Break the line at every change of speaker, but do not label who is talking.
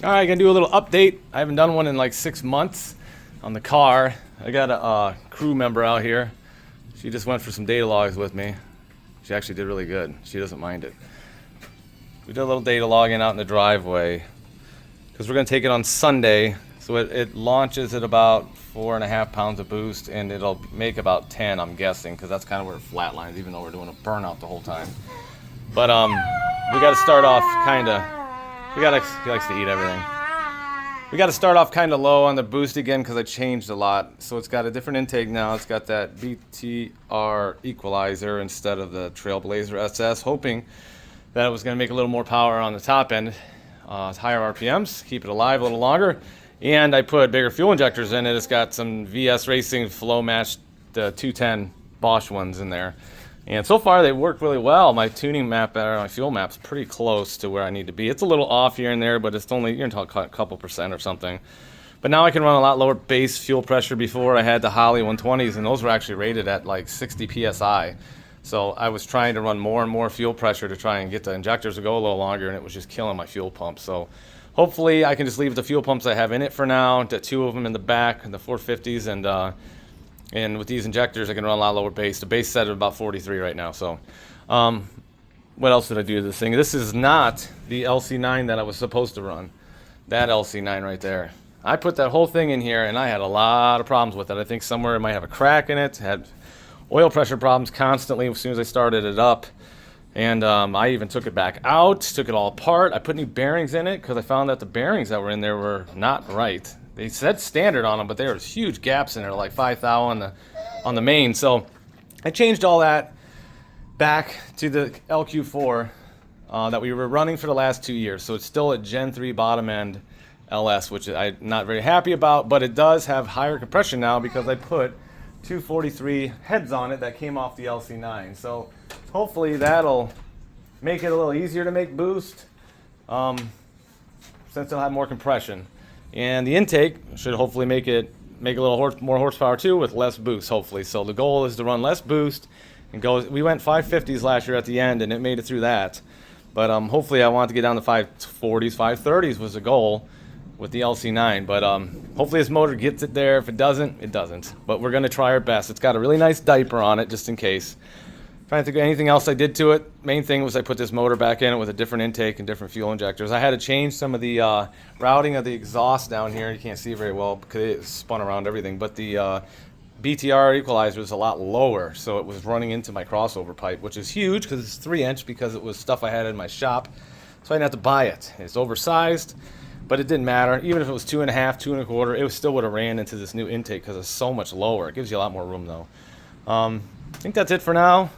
All right, gonna do a little update. I haven't done one in like 6 months on the car. I got a crew member out here. She just went for some data logs with me. She actually did really good. She doesn't mind it. We did a little data logging out in the driveway because we're gonna take it on Sunday. So it launches at about 4.5 pounds of boost, and it'll make about 10, I'm guessing, because that's kind of where it flatlines, even though we're doing a burnout the whole time. But we got to start off kind of. He likes to eat everything. We got to start off kind of low on the boost again because I changed a lot. So it's got a different intake now. It's got that BTR equalizer instead of the Trailblazer SS, hoping that it was going to make a little more power on the top end. Higher RPMs, keep it alive a little longer. And I put bigger fuel injectors in it. It's got some VS Racing Flow Match 210 Bosch ones in there. And so far, they worked really well. My tuning map, my fuel map's pretty close to where I need to be. It's a little off here and there, but it's only, you're talking a couple percent or something. But now I can run a lot lower base fuel pressure. Before I had the Holley 120s, and those were actually rated at like 60 psi. So I was trying to run more and more fuel pressure to try and get the injectors to go a little longer, and it was just killing my fuel pump. So hopefully I can just leave the fuel pumps I have in it for now, the two of them in the back, and the 450s, and with these injectors, I can run a lot lower base. The base set at about 43 right now. So, what else did I do to this thing? This is not the LC9 that I was supposed to run. That LC9 right there. I put that whole thing in here, and I had a lot of problems with it. I think somewhere it might have a crack in it. Had oil pressure problems constantly as soon as I started it up. And I even took it back out, took it all apart. I put new bearings in it because I found that the bearings that were in there were not right. They said standard on them, but there was huge gaps in there, like 5 thou on the main. So I changed all that back to the LQ4 that we were running for the last 2 years. So it's still a Gen 3 bottom end LS, which I'm not very happy about, but it does have higher compression now because I put 243 heads on it that came off the LC9. So hopefully that'll make it a little easier to make boost since it'll have more compression. And the intake should hopefully make a little more horsepower too with less boost, hopefully. So the goal is to run less boost and go. We went 550s last year at the end, and it made it through that. But hopefully I want to get down to 540s, 530s was the goal with the LC9. But hopefully this motor gets it there. If it doesn't, it doesn't. But we're going to try our best. It's got a really nice diaper on it just in case. Trying to think of anything else I did to it. Main thing was I put this motor back in it with a different intake and different fuel injectors. I had to change some of the routing of the exhaust down here. You can't see very well because it spun around everything. But the BTR equalizer was a lot lower, so it was running into my crossover pipe, which is huge because it's 3-inch because it was stuff I had in my shop. So I didn't have to buy it. It's oversized, but it didn't matter. Even if it was 2.5, 2.25, it still would have ran into this new intake because it's so much lower. It gives you a lot more room though. I think that's it for now.